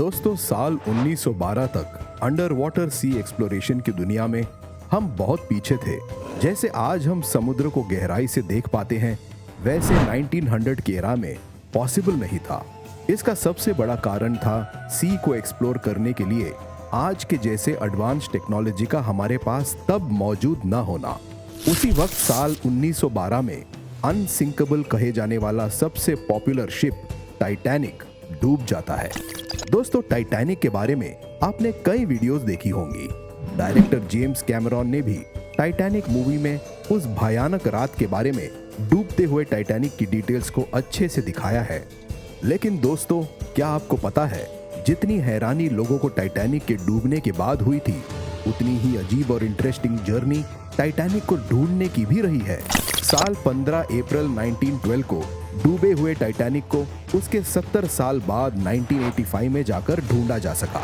दोस्तों, साल 1912 तक अंडर वाटर सी एक्सप्लोरेशन की दुनिया में हम बहुत पीछे थे। जैसे आज हम समुद्र को गहराई से देख पाते हैं, वैसे 1900 के एरा में पॉसिबल नहीं था। इसका सबसे बड़ा कारण था सी को एक्सप्लोर करने के लिए आज के जैसे एडवांस टेक्नोलॉजी का हमारे पास तब मौजूद न होना। उसी वक्त साल 1912 में अनसिंकेबल कहे जाने वाला सबसे पॉपुलर शिप टाइटैनिक डूब जाता है। दोस्तों, टाइटैनिक के बारे में आपने कई वीडियोस देखी होंगी। डायरेक्टर जेम्स कैमरॉन ने भी टाइटैनिक मूवी में उस भयानक रात के बारे में डूबते हुए टाइटैनिक की डिटेल्स को अच्छे से दिखाया है। लेकिन दोस्तों, क्या आपको पता है, जितनी हैरानी लोगों को टाइटैनिक के डूबने के बाद हुई थी, उतनी ही अजीब और इंटरेस्टिंग जर्नी टाइटैनिक को ढूंढने की भी रही है। साल 15 अप्रैल 1912 को डूबे हुए टाइटैनिक को उसके 70 साल बाद 1985 में जाकर ढूंढा जा सका।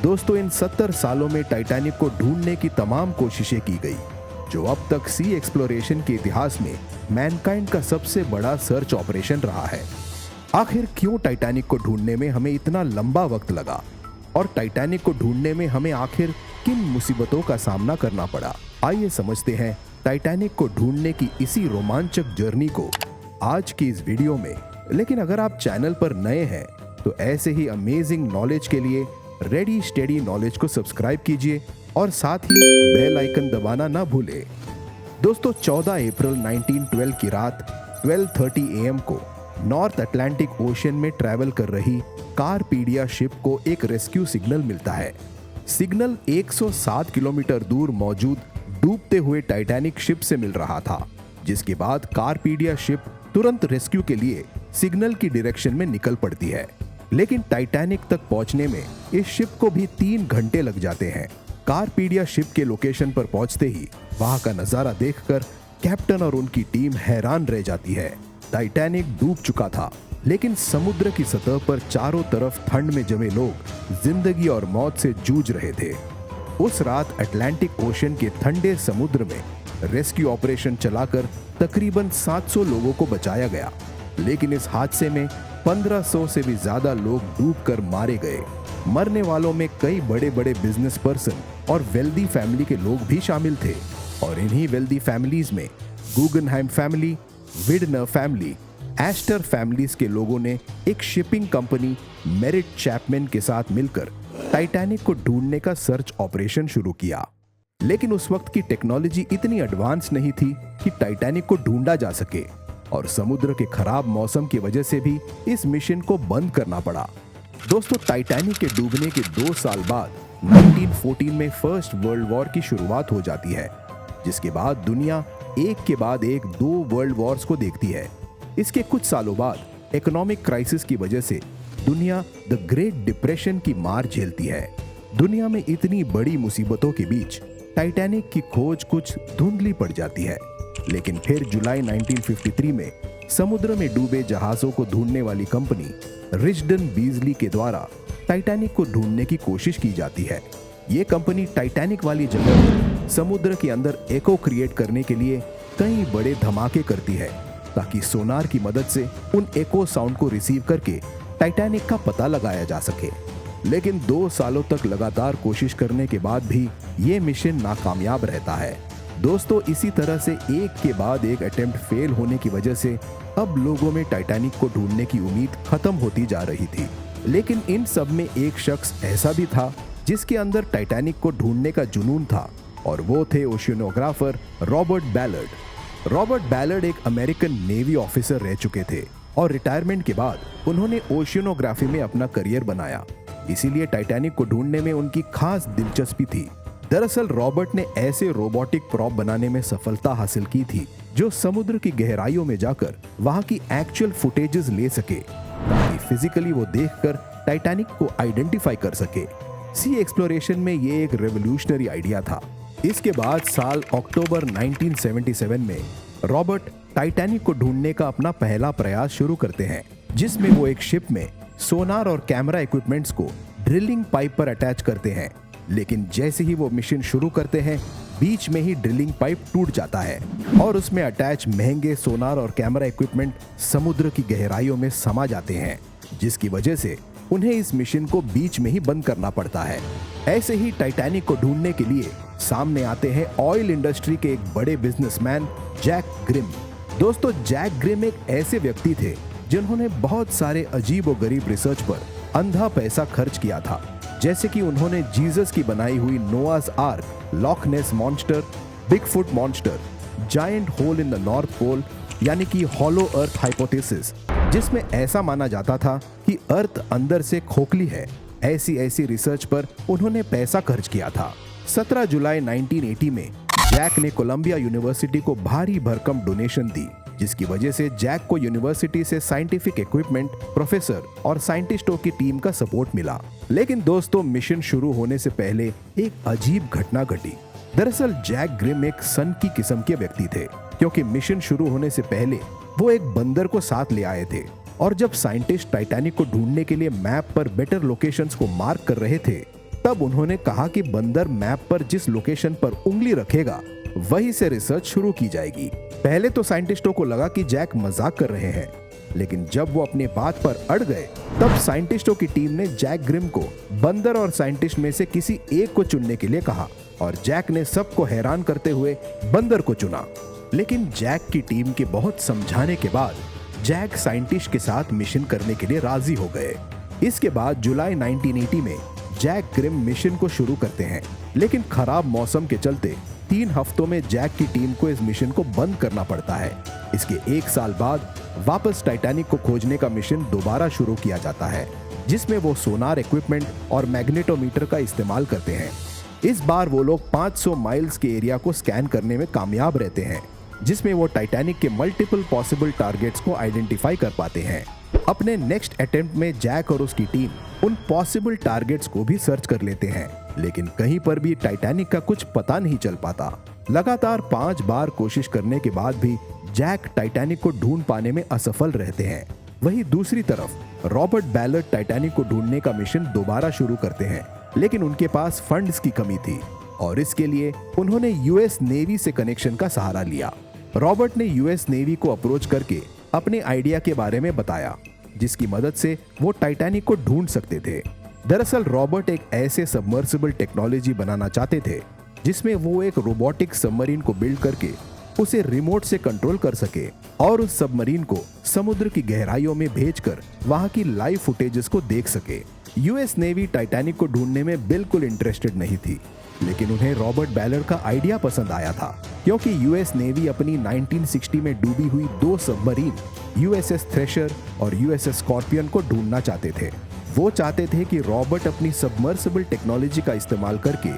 दोस्तों, इन 70 सालों में टाइटैनिक को ढूंढने की तमाम कोशिशें की गई, जो अब तक सी एक्सप्लोरेशन के इतिहास में मैनकाइंड का सबसे बड़ा सर्च ऑपरेशन रहा है। आखिर क्यों टाइटैनिक को ढूंढने में हमें इतना लंबा वक्त लगा, और टाइटैनिक को ढूंढने में हमें आखिर किन मुसीबतों का सामना करना पड़ा? आइए समझते हैं टाइटैनिक को ढूंढने की इसी रोमांचक जर्नी को आज की इस वीडियो में। लेकिन अगर आप चैनल पर नए हैं तो ऐसे ही अमेजिंग नॉलेज के लिए रेडी स्टेडी नॉलेज को सब्सक्राइब कीजिए और साथ ही बेल आइकन दबाना ना भूलें। दोस्तों, 14 अप्रैल 1912 की रात 12:30 AM को नॉर्थ अटलांटिक ओशन में ट्रैवल कर रही कारपीडिया शिप को एक रेस्क्यू सिग्नल मिलता है। सिग्नल 107 किलोमीटर दूर मौजूद डूबते हुए टाइटैनिक शिप से मिल रहा था, जिसके बाद कारपीडिया शिप तुरंत रेस्क्यू के लिए सिग्नल की डायरेक्शन में निकल पड़ती है। लेकिन टाइटैनिक तक पहुंचने में इस शिप को भी 3 घंटे लग जाते हैं। कारपीडिया शिप के लोकेशन पर पहुंचते ही वहां का नजारा देखकर कैप्टन और उनकी टीम हैरान रह जाती है। टाइटैनिक डूब चुका था, लेकिन समुद्र की सतह पर चारों तरफ ठंड में जमे लोग जिंदगी और मौत से जूझ रहे थे। उस रात अटलांटिक ओशन के ठंडे समुद्र में रेस्क्यू ऑपरेशन चलाकर तकरीबन 700 लोगों को बचाया गया। लेकिन इस हादसे में 1500 से भी ज्यादा लोग डूबकर मारे गए। मरने वालों में कई बड़े बड़े बिजनेस पर्सन और वेल्दी फैमिली के लोग भी शामिल थे। और इन्हीं वेल्दी फैमिलीज में गूगनहाइम फैमिली, विडनर फैमिली, एस्टर फैमिलीज के लोगों ने एक शिपिंग कंपनी मेरिट चैपमैन के साथ मिलकर टाइटैनिक को ढूंढने का सर्च ऑपरेशन शुरू किया। लेकिन उस वक्त की टेक्नोलॉजी इतनी एडवांस नहीं थी कि टाइटैनिक को ढूंढा जा सके, और समुद्र के खराब मौसम की वजह से भी इस मिशन को बंद करना पड़ा। दोस्तों, टाइटैनिक के डूबने के 2 साल बाद 1914 में फर्स्ट वर्ल्ड वॉर की शुरुआत हो जाती है, जिसके बाद दुनिया एक के बाद एक 2 वर्ल्ड वॉर्स को देखती है। इसके कुछ सालों बाद इकोनॉमिक क्राइसिस की वजह से दुनिया द ग्रेट डिप्रेशन की मार झेलती है। दुनिया में इतनी बड़ी मुसीबतों के बीच टाइटैनिक की खोज कुछ धुंधली पड़ जाती है। लेकिन फिर जुलाई 1953 में समुद्र में डूबे जहाजों को ढूंढने वाली कंपनी रिचर्ड बीजली के द्वारा टाइटैनिक को ढूंढने की कोशिश की जाती है। ये कंपनी टाइटैनिक वाली जगह पर समुद्र के अंदर एको क्रिएट करने के लिए कई बड़े धमाके करती है, ताकि सोनार की मदद से उन एको साउंड को रिसीव करके टाइटैनिक का पता लगाया जा सके। लेकिन 2 सालों तक लगातार कोशिश करने के बाद भी ये मिशन नाकामयाब रहता है। दोस्तों, इसी तरह से एक के बाद एक अटेम्प्ट फेल होने की वजह से अब लोगों में टाइटैनिक को ढूंढने की उम्मीद खत्म होती जा रही थी। लेकिन इन सब में एक शख्स ऐसा भी था जिसके अंदर टाइटैनिक को ढूंढने का जुनून था, और वो थे ओशियनोग्राफर रॉबर्ट बैलर्ड। रॉबर्ट बैलर्ड एक अमेरिकन नेवी ऑफिसर रह चुके थे, और रिटायरमेंट के बाद उन्होंने ओशियनोग्राफी में अपना करियर बनाया। इसीलिए टाइटैनिक को ढूंढने में उनकी खास दिलचस्पी थी। दरअसल रॉबर्ट ने ऐसे रोबोटिक प्रॉप बनाने में सफलता हासिल की थी जो समुद्र की गहराइयों में जाकर वहां की एक्चुअल फुटेजेस ले सके, ताकि फिजिकली वो देखकर टाइटैनिक को आइडेंटिफाई कर सके। सी एक्सप्लोरेशन में ये एक रेवोल्यूशनरी आइडिया था। इसके बाद साल अक्टूबर 1977 में रॉबर्ट टाइटैनिक को ढूंढने का अपना पहला प्रयास शुरू करते हैं, जिसमें वो एक शिप में सोनार और कैमरा इक्विपमेंट्स को ड्रिलिंग पाइप पर अटैच करते हैं। लेकिन जैसे ही वो मिशन शुरू करते हैं, बीच में ही ड्रिलिंग पाइप टूट जाता है और उसमें अटैच महंगे सोनार और कैमरा इक्विपमेंट समुद्र की गहराइयों में समा जाते हैं, जिसकी वजह से उन्हें इस मिशन को बीच में ही बंद करना पड़ता है। ऐसे ही टाइटैनिक को ढूंढने के लिए सामने आते हैं ऑयल इंडस्ट्री के एक बड़े बिजनेसमैन जैक ग्रिम। दोस्तों, जैक ग्रिम एक ऐसे व्यक्ति थे जिन्होंने बहुत सारे अजीब और गरीब रिसर्च पर अंधा पैसा खर्च किया था, जैसे कि उन्होंने जीसस की बनाई हुई Noah's ark, Loch Ness monster, Bigfoot monster, giant hole in the North Pole यानी कि हॉलो अर्थ हाइपोथेसिस, जिसमें ऐसा माना जाता था कि अर्थ अंदर से खोखली है, ऐसी रिसर्च पर उन्होंने पैसा खर्च किया था। 17 जुलाई 1980 में जैक ने कोलंबिया यूनिवर्सिटी को भारी भरकम डोनेशन दी, जिसकी वजह से जैक को यूनिवर्सिटी से साइंटिफिक इक्विपमेंट, प्रोफेसर और साइंटिस्टों की टीम का सपोर्ट मिला। लेकिन दोस्तों, मिशन शुरू होने से पहले एक अजीब घटना घटी। दरअसल जैक ग्रिम एक सन की किस्म के व्यक्ति थे, क्योंकि मिशन शुरू होने से पहले वो एक बंदर को साथ ले आए थे, और जब साइंटिस्ट टाइटैनिक को ढूंढने के लिए मैप पर बेटर लोकेशंस को मार्क कर रहे थे, तब उन्होंने कहा कि बंदर मैप पर जिस लोकेशन पर उंगली रखेगा वहीं से रिसर्च शुरू की जाएगी। पहले तो साइंटिस्टों को लगा कि जैक मजाक कर रहे हैं, लेकिन जब वो अपने बात पर अड़ गए, तब साइंटिस्टों की टीम ने जैक ग्रिम को बंदर और साइंटिस्ट में से किसी एक को चुनने के लिए कहा, और जैक ने सबको हैरान करते हुए बंदर को चुना। लेकिन जैक की टीम के बहुत समझाने के बाद जैक साइंटिस्ट के साथ मिशन करने के लिए राजी हो गए। इसके बाद जुलाई 1980 में जैक ग्रिम मिशन को शुरू करते हैं, लेकिन खराब मौसम के चलते 3 हफ्तों में जैक की टीम को इस मिशन को बंद करना पड़ता है। इसके 1 साल बाद वापस टाइटैनिक को खोजने का मिशन दोबारा शुरू किया जाता है, जिसमें वो सोनार इक्विपमेंट और मैग्नेटोमीटर का इस्तेमाल करते हैं। इस बार वो लोग 500 माइल्स के एरिया को स्कैन करने में कामयाब रहते हैं, जिसमें वो टाइटैनिक के मल्टीपल पॉसिबल टारगेट्स को आइडेंटिफाई कर पाते हैं। अपने नेक्स्ट अटेम्प्ट में जैक और उसकी टीम उन पॉसिबल टारगेट्स को भी सर्च कर लेते हैं, लेकिन कहीं पर भी टाइटैनिक का कुछ पता नहीं चल पाता। लगातार 5 बार कोशिश करने के बाद भी जैक टाइटैनिक को ढूंढ पाने में असफल रहते हैं। वहीं दूसरी तरफ रॉबर्ट बैलर्ट टाइटैनिक को ढूंढने का मिशन दोबारा शुरू करते हैं, लेकिन उनके पास फंड्स की कमी थी, और इसके लिए उन्होंने यूएस नेवी से कनेक्शन का सहारा लिया। रॉबर्ट ने यूएस नेवी को अप्रोच करके अपने आइडिया के बारे में बताया, जिसकी मदद से वो टाइटैनिक को ढूंढ सकते थे। दरअसल रॉबर्ट एक ऐसे सबमर्सिबल टेक्नोलॉजी बनाना चाहते थे जिसमें वो एक रोबोटिक सबमरीन को बिल्ड करके उसे रिमोट से कंट्रोल कर सके, और उस सबमरीन को समुद्र की गहराइयों में भेजकर वहां की लाइव फुटेजेस को देख सके। यूएस नेवी टाइटैनिक को ढूंढने में बिल्कुल इंटरेस्टेड नहीं थी, लेकिन उन्हें रॉबर्ट बैलर का आइडिया पसंद आया था, क्योंकि यूएस नेवी अपनी 1960 में डूबी हुई 2 सबमरीन यूएसएस थ्रेशर और यूएसएस स्कॉर्पियन को ढूंढना चाहते थे। वो चाहते थे कि रॉबर्ट अपनी सबमर्सिबल टेक्नोलॉजी का इस्तेमाल करके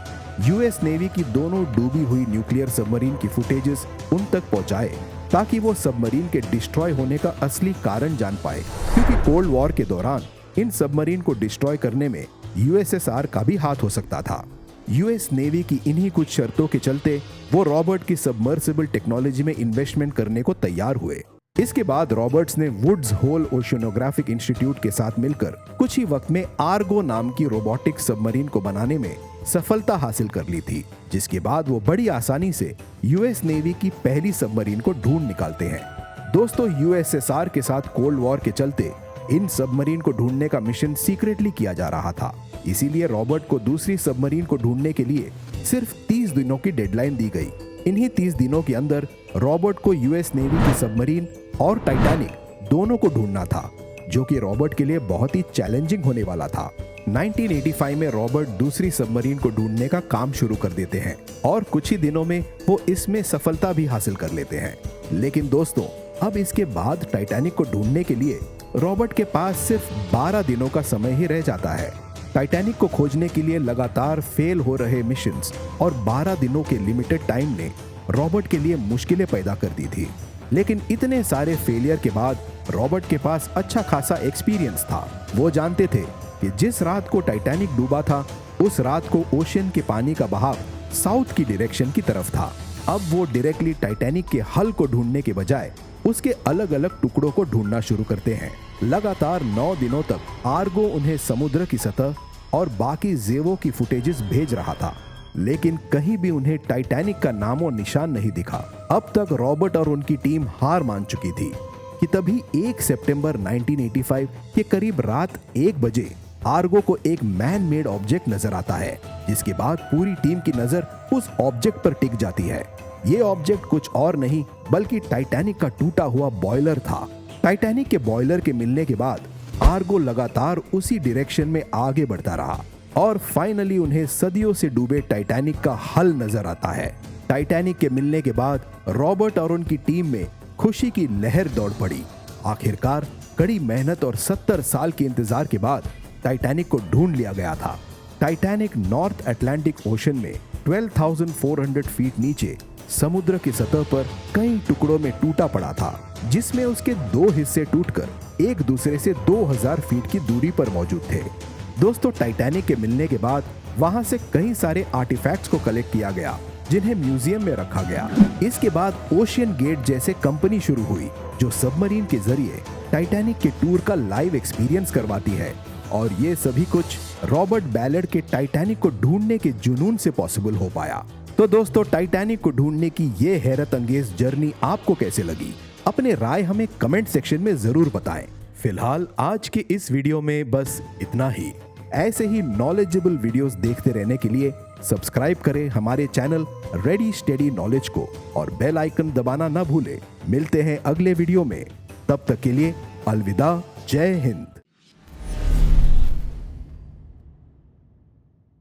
यूएस नेवी की दोनों डूबी हुई न्यूक्लियर सबमरीन की फुटेजेस उन तक पहुंचाए, ताकि वो सबमरीन के डिस्ट्रॉय होने का असली कारण जान पाए, क्योंकि कोल्ड वॉर के दौरान इन सबमरीन को डिस्ट्रॉय करने में यूएसएसआर का भी हाथ हो सकता था। यूएस नेवी की इन्हीं कुछ शर्तों के चलते वो रॉबर्ट की सबमर्सिबल टेक्नोलॉजी में इन्वेस्टमेंट करने को तैयार हुए। इसके बाद रॉबर्ट्स ने वुड्स होल ओशियनोग्राफिक इंस्टीट्यूट के साथ मिलकर कुछ ही वक्त में आर्गो नाम की रोबोटिक सबमरीन को बनाने में सफलता हासिल कर ली थी, जिसके बाद वो बड़ी आसानी से यूएस नेवी की पहली सबमरीन को ढूंढ निकालते हैं। दोस्तों, यूएसएसआर के साथ कोल्ड वॉर के चलते इन सबमरीन को ढूंढने का मिशन सीक्रेटली किया जा रहा था, इसीलिए रॉबर्ट को दूसरी सबमरीन को ढूंढने के लिए सिर्फ 30 दिनों की डेडलाइन दी गई। इन्हीं 30 दिनों के अंदर रॉबर्ट को यूएस नेवी की सबमरीन और टाइटैनिक दोनों को ढूंढना था, जो कि रॉबर्ट के लिए बहुत ही चैलेंजिंग होने वाला था। 1985 में रॉबर्ट दूसरी सबमरीन को ढूंढने का काम शुरू कर देते हैं, और कुछ ही दिनों में वो इसमें सफलता भी हासिल कर लेते हैं। लेकिन दोस्तों, अब इसके बाद टाइटैनिक को ढूंढने के लिए रॉबर्ट के पास सिर्फ 12 दिनों का समय ही रह जाता है। टाइटैनिक को खोजने के लिए लगातार फेल हो रहे मिशंस और 12 दिनों के लिमिटेड टाइम ने रॉबर्ट के लिए मुश्किलें पैदा कर दी थी। लेकिन इतने सारे फेलियर के बाद रॉबर्ट के पास अच्छा खासा एक्सपीरियंस था। वो जानते थे कि जिस रात को टाइटैनिक डूबा था, उस रात को ओशियन के पानी का बहाव साउथ की डायरेक्शन की तरफ था। अब वो डायरेक्टली टाइटैनिक के हल को ढूंढने के बजाय उसके अलग अलग टुकड़ों को ढूंढना शुरू करते हैं। लगातार 9 दिनों तक आर्गो उन्हें समुद्र की सतह और बाकी जेवों की फुटेजेस भेज रहा था, लेकिन कहीं भी उन्हें टाइटैनिक का नामो निशान नहीं दिखा। अब तक रॉबर्ट और उनकी टीम हार मान चुकी थी कि तभी 1 सितंबर 1985 के करीब रात 1 बजे आर्गो को एक मैन मेड ऑब्जेक्ट नजर आता है, जिसके बाद पूरी टीम की नजर उस ऑब्जेक्ट पर टिक जाती है। ये ऑब्जेक्ट कुछ और नहीं बल्कि टाइटैनिक का टूटा हुआ बॉयलर था। टाइटैनिक के बॉयलर के मिलने के बाद आर्गो लगातार उसी डायरेक्शन में आगे बढ़ता रहा और फाइनली उन्हें सदियों से डूबे टाइटैनिक का हल नजर आता है। टाइटैनिक के मिलने के बाद रॉबर्ट और उनकी टीम में खुशी की लहर दौड़ पड़ी। आखिरकार कड़ी मेहनत और 70 साल के इंतजार के बाद टाइटैनिक को ढूंढ लिया गया था। टाइटैनिक नॉर्थ अटलांटिक ओशन में 12,400 फीट नीचे समुद्र की सतह पर कई टुकड़ों में टूटा पड़ा था, जिसमें उसके 2 हिस्से टूटकर एक दूसरे से 2000 फीट की दूरी पर मौजूद थे। दोस्तों, टाइटैनिक के मिलने के बाद वहां से कई सारे आर्टिफैक्ट्स को कलेक्ट किया गया, जिन्हें म्यूजियम में रखा गया। इसके बाद ओशियन गेट जैसे कंपनी शुरू हुई, जो सबमरीन के जरिए टाइटैनिक के टूर का लाइव एक्सपीरियंस करवाती है। और ये सभी कुछ रॉबर्ट बैलेड के टाइटैनिक को ढूंढने के जुनून से पॉसिबल हो पाया। तो दोस्तों, टाइटैनिक को ढूंढने की ये हैरत अंगेज जर्नी आपको कैसे लगी? अपने राय हमें कमेंट सेक्शन में जरूर बताएं। फिलहाल आज के इस वीडियो में बस इतना ही। ऐसे ही नॉलेजेबल वीडियोस देखते रहने के लिए सब्सक्राइब करें हमारे चैनल रेडी स्टडी नॉलेज को और बेल आइकन दबाना ना भूलें। मिलते हैं अगले वीडियो में, तब तक के लिए अलविदा, जय हिंद।